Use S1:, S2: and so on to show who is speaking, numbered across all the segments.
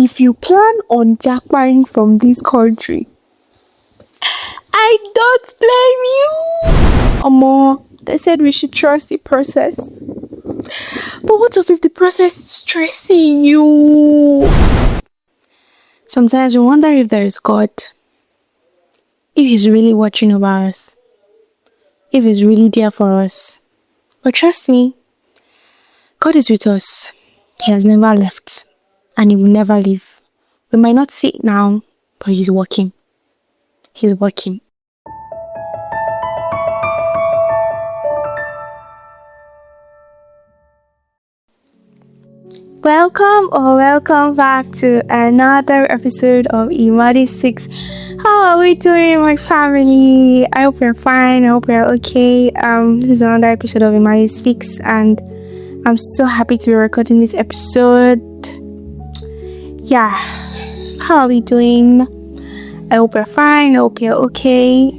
S1: if you plan on jackpotting from this country, I don't blame you. Omo, they said we should trust the process. But what if the process is stressing you? Sometimes we wonder if there is God. If He's really watching over us. If He's really there for us. But trust me, God is with us. He has never left. And He will never leave. We might not see it now, but He's working. He's working. Welcome back to another episode of Imadi 6. How are we doing, my family? I hope you're fine. I hope you're okay. This is another episode of Imadi 6, and I'm so happy to be recording this episode. Yeah, how are we doing? I hope you're fine. I hope you're okay.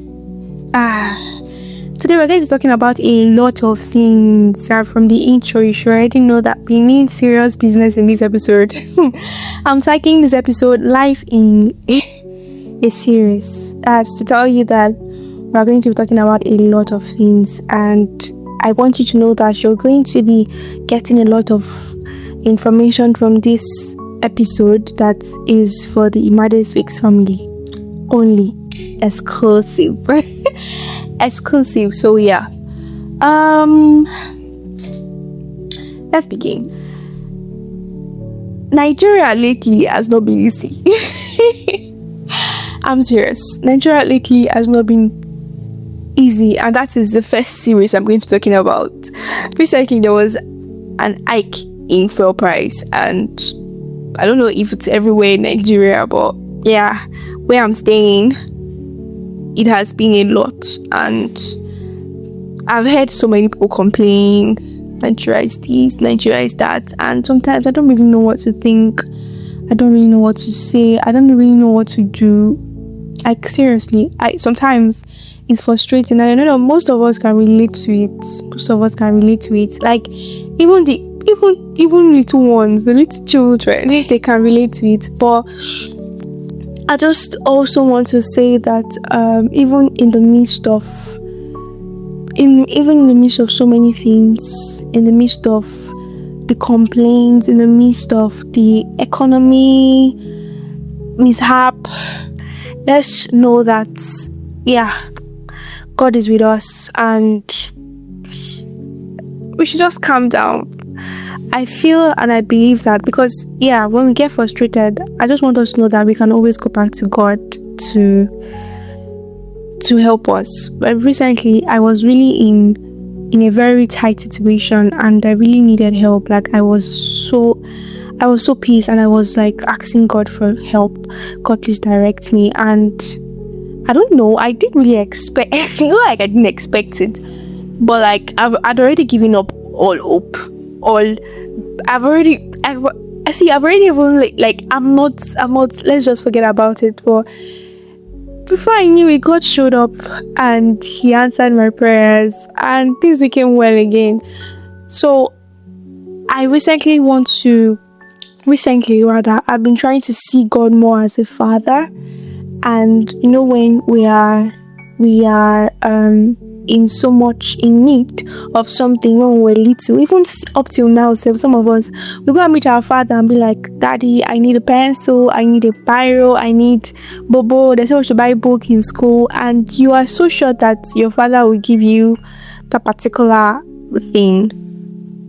S1: Today we're going to be talking about a lot of things. From the intro, you should already know that we mean serious business in this episode. I'm taking this episode live in a series to tell you that we're going to be talking about a lot of things, and I want you to know that you're going to be getting a lot of information from this episode that is for the Imades Weeks family only. Exclusive. Exclusive. So yeah, let's begin. Nigeria lately has not been easy. I'm serious. Nigeria lately has not been easy, and that is the first series I'm going to be talking about. Recently there was an hike in fuel price, and I don't know if it's everywhere in Nigeria, but yeah, where I'm staying, it has been a lot, and I've heard so many people complain, Nigeria is this, Nigeria is that, and sometimes I don't really know what to think. I don't really know what to say. I don't really know what to do. Like, seriously, sometimes it's frustrating, and I know that most of us can relate to it. Like, even little ones, the little children, they can relate to it. But I just also want to say that even in the midst of so many things, in the midst of the complaints, in the midst of the economy mishap, let's know that God is with us, and we should just calm down. I feel and I believe that, because when we get frustrated, I just want us to know that we can always go back to God to help us. But recently I was really in a very tight situation, and I really needed help. Like, I was so pissed, and I was like asking God for help. God, please direct me. And I don't know, I didn't really expect I didn't expect it, but like I'd already given up all hope. I've already even like I'm not let's just forget about it. But before I knew it, God showed up and He answered my prayers, and things became well again. So I've been trying to see God more as a father. And you know, when we are in so much in need of something when we're little, even up till now, so some of us, we go and meet our father and be like, Daddy, I need a pencil, I need a biro, I need bobo. They say we should buy a book in school, and you are so sure that your father will give you that particular thing.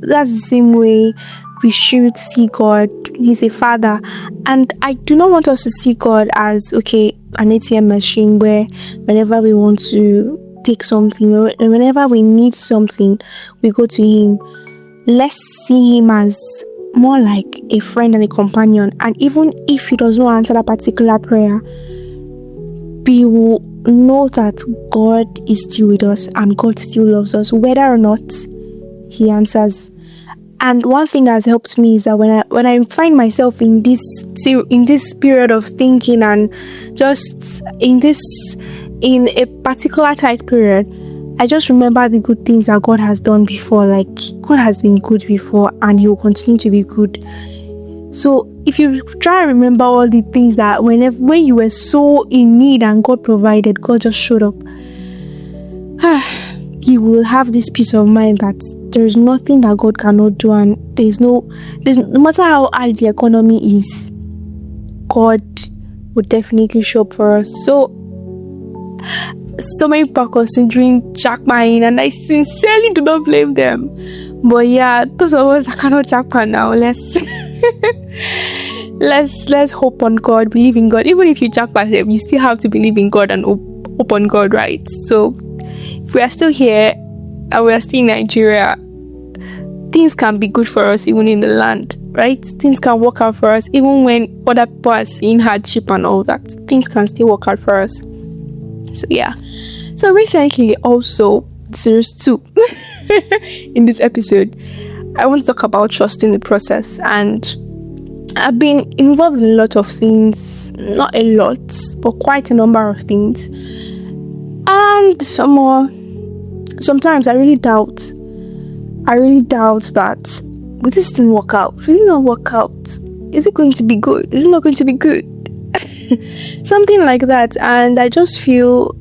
S1: That's the same way we should see God. He's a father, and I do not want us to see God as an ATM machine where whenever we want to take something, or whenever we need something, we go to Him. Let's see Him as more like a friend and a companion. And even if He does not answer that particular prayer, we will know that God is still with us, and God still loves us, whether or not He answers. And one thing that has helped me is that when I find myself in this period of thinking, and just in a particular tight period, I just remember the good things that God has done before. Like, God has been good before, and He will continue to be good. So if you try to remember all the things that when you were so in need and God provided, God just showed up, you will have this peace of mind that there's nothing that God cannot do, and there's no matter how hard the economy is, God would definitely show up for us. So many people are considering jackpotting, and I sincerely do not blame them. But yeah, those of us that cannot jackpot now, let's hope on God, believe in God. Even if you jackpot them, you still have to believe in God and hope on God, right? So if we are still here and we are still in Nigeria, things can be good for us even in the land, right? Things can work out for us even when other people are seeing hardship and all that. Things can still work out for us. So yeah. So recently also, series 2 in this episode, I want to talk about trusting the process. And I've been involved in a lot of things, not a lot, but quite a number of things. And sometimes I really doubt that will this thing work out? Will it not work out? Is it going to be good? Is it not going to be good? Something like that. And I just feel,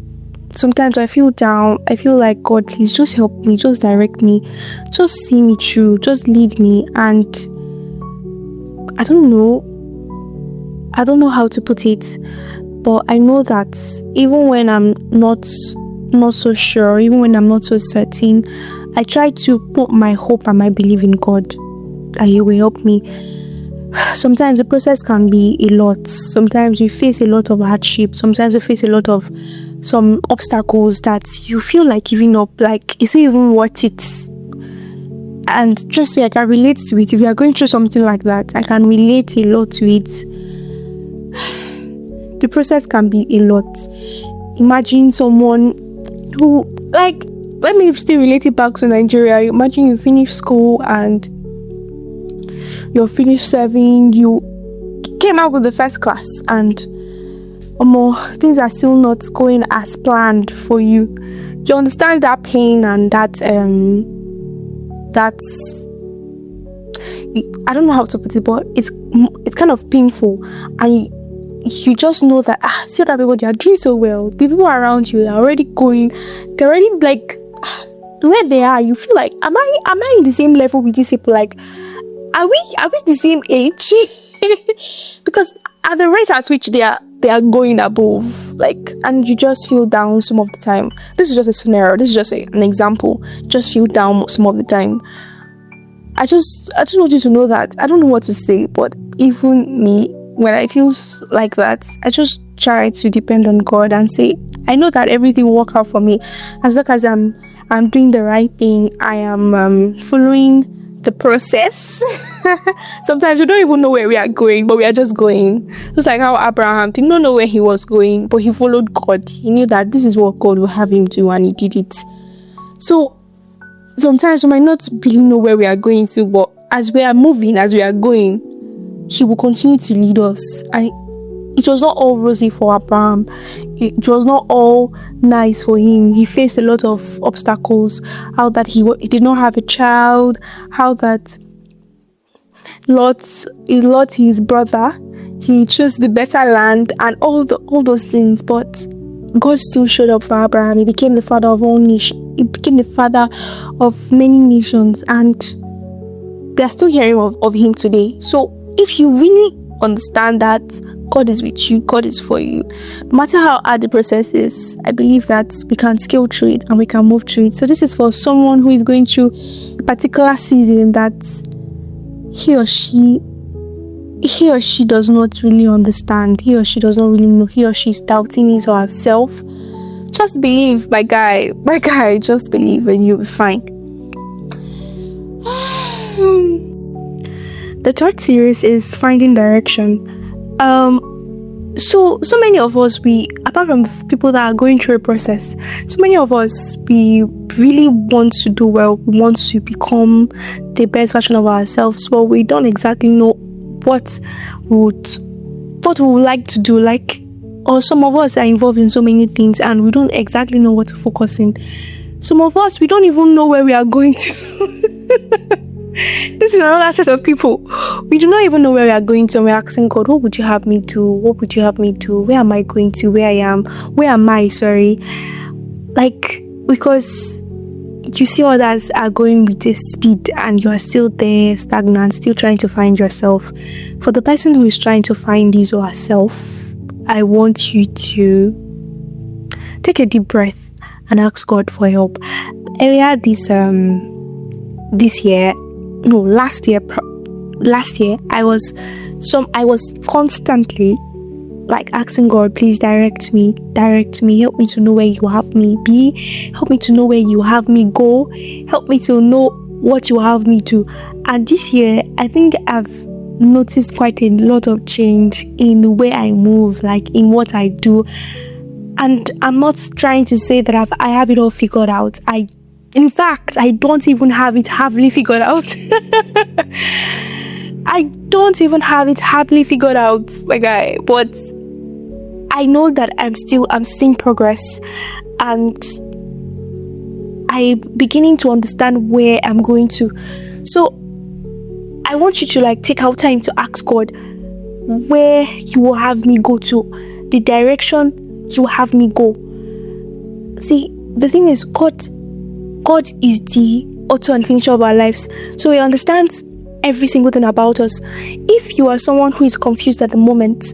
S1: sometimes I feel down. I feel like, God, please just help me, just direct me, just see me through, just lead me. And I don't know how to put it, but I know that even when I'm not so sure, even when I'm not so certain, I try to put my hope and my belief in God that He will help me. Sometimes the process can be a lot. Sometimes we face a lot of hardship. Sometimes we face a lot of some obstacles that you feel like giving up. Like, is it even worth it? And trust me, I can relate to it. If you are going through something like that, I can relate a lot to it. The process can be a lot. Imagine someone who, like, let me still relate it back to Nigeria. Imagine you finish school and you're finished serving, you came out with the first class, and things are still not going as planned for you. You understand that pain and that's I don't know how to put it, but it's kind of painful. And you just know that see other people, they are doing so well. The people around you are already going, they're already like where they are. You feel like, am I in the same level with these people? Like, are we the same age? Because at the rate at which they are going above, like, and you just feel down some of the time. This is just a scenario. This is just an example. Just feel down some of the time. I just want you to know that I don't know what to say, but even me, when I feel like that, I just try to depend on God and say, I know that everything will work out for me as long as I'm doing the right thing. I am following the process. Sometimes we don't even know where we are going, but we are just going. Just like how Abraham did not know where he was going, but he followed God. He knew that this is what God will have him do, and he did it. So sometimes we might not really know where we are going to, but as we are moving, as we are going, He will continue to lead us. It was not all rosy for Abraham. It was not all nice for him. He faced a lot of obstacles. How that he did not have a child. How that Lot, his brother, he chose the better land, and all those things. But God still showed up for Abraham. He became the father of all nations. He became the father of many nations, and they are still hearing of him today. So if you really understand that God is with you, God is for you, no matter how hard the process is, I believe that we can scale through it and we can move through it. So this is for someone who is going through a particular season that he or she does not really understand. He or she does not really know. He or she is doubting his or herself. Just believe, my guy, just believe and you'll be fine. The third series is finding direction. So many of us, apart from people that are going through a process, so many of us, we really want to do well. We want to become the best version of ourselves, but we don't exactly know what we would like to do. Like, or some of us are involved in so many things and we don't exactly know what to focus in. Some of us, we don't even know where we are going to. This is another set of people. We do not even know where we are going to, and we're asking God, what would you have me do? What would you have me do? Where am I going to? Where am I? Sorry. Like, because you see others are going with this speed and you are still there, stagnant, still trying to find yourself. For the person who is trying to find his or herself, I want you to take a deep breath and ask God for help. Earlier last year, I was constantly like asking God, please direct me, help me to know where you have me be, help me to know where you have me go, help me to know what you have me to. And this year, I think I've noticed quite a lot of change in the way I move, like in what I do. And I'm not trying to say that I have it all figured out. In fact, I don't even have it happily figured out. I don't even have it happily figured out, my guy. But I know that I'm seeing progress, and I'm beginning to understand where I'm going to. So I want you to like take out time to ask God where you will have me go to, the direction you have me go. See, the thing is, God is the author and finisher of our lives. So He understands every single thing about us. If you are someone who is confused at the moment,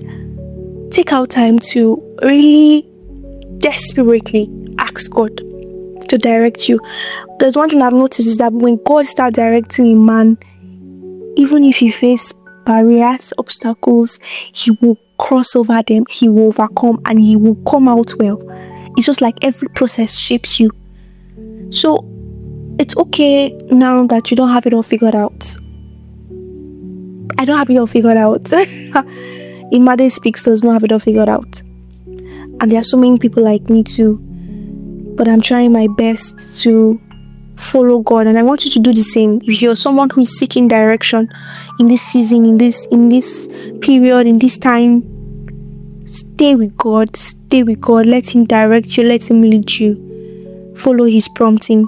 S1: take out time to really desperately ask God to direct you. There's one thing I've noticed is that when God starts directing a man, even if you face barriers, obstacles, He will cross over them, He will overcome, and He will come out well. It's just like every process shapes you. So it's okay now that you don't have it all figured out. I don't have it all figured out. Imade Speaks does not have it all figured out. And there are so many people like me too. But I'm trying my best to follow God, and I want you to do the same. If you're someone who is seeking direction in this season, in this period, in this time, stay with God. Let Him direct you, let Him lead you. Follow His prompting.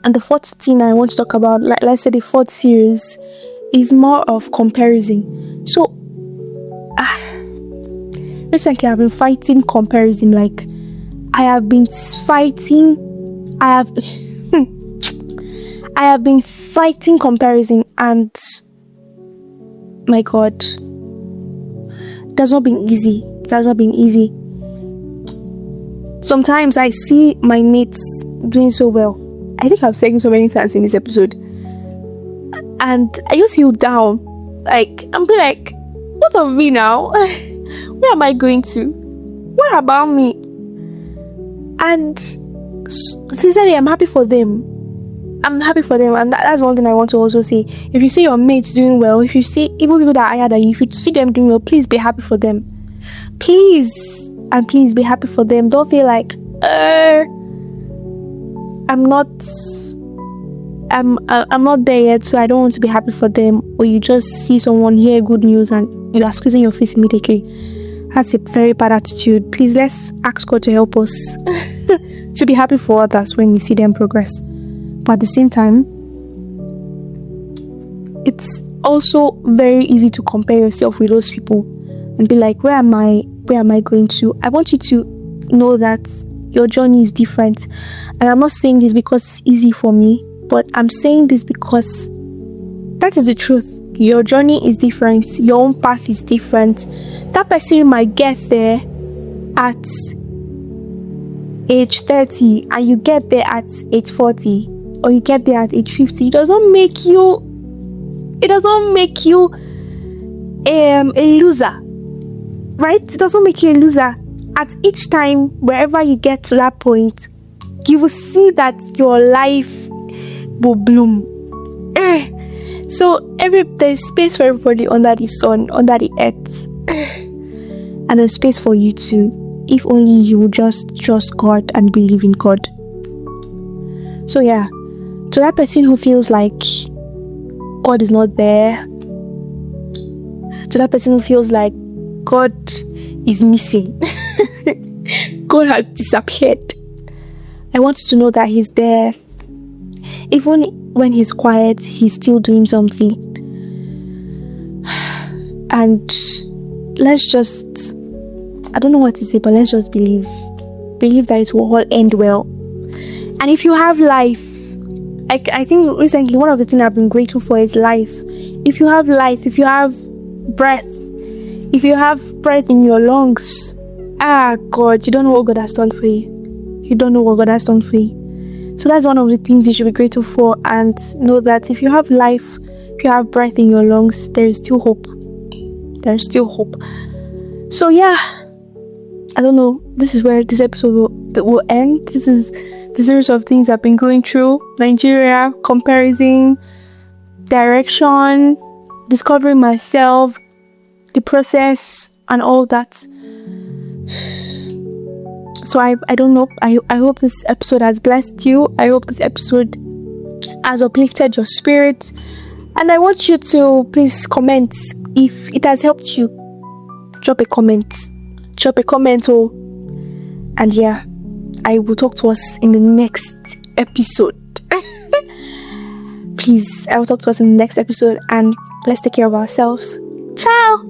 S1: And the fourth thing I want to talk about, like let's say the fourth series, is more of comparison. So recently I've been fighting comparison. Like I have been fighting comparison, and my God, it has not been easy. Sometimes I see my mates doing so well. I think I've said so many times in this episode, and I just feel down. Like I'm like, what of me now? Where am I going to? What about me? And sincerely, I'm happy for them. And that's one thing I want to also say. If you see your mates doing well, if you see even people that are higher than you, if you see them doing well, please be happy for them. Please be happy for them. Don't feel like I'm not there yet, so I don't want to be happy for them. Or you just see someone hear good news and you are squeezing your face immediately. That's a very bad attitude. Please, let's ask God to help us to be happy for others when we see them progress. But at the same time, it's also very easy to compare yourself with those people and be like, where am I going to? I want you to know that your journey is different. And I'm not saying this because it's easy for me, but I'm saying this because that is the truth. Your journey is different. Your own path is different. That person might get there at age 30 and you get there at age 40, or you get there at age 50. It does not make you a loser, right? It doesn't make you a loser. At each time, wherever you get to that point, you will see that your life will bloom. So there's space for everybody under the sun, under the earth, and there's space for you too, if only you just trust God and believe in God. So yeah, to that person who feels like God is not there, to that person who feels like God is missing, God has disappeared, I want you to know that He's there. Even when he's quiet, he's still doing something. And let's just, I don't know what to say, but let's just believe that it will all end well. And if you have life, I think recently one of the things I've been grateful for is life. If you have life, if you have breath in your lungs, God, you don't know what God has done for you. You don't know what God has done for you. So that's one of the things you should be grateful for, and know that if you have life, if you have breath in your lungs, there is still hope. There's still hope. So yeah, I don't know. This is where this episode will end. This is the series of things I've been going through. Nigeria, comparison, direction, discovering myself, the process, and all that. So I don't know. I hope this episode has blessed you. I hope this episode has uplifted your spirit. And I want you to please comment if it has helped you. Drop a comment. And yeah, I will talk to us in the next episode. Please, I will talk to us in the next episode, and let's take care of ourselves. Ciao.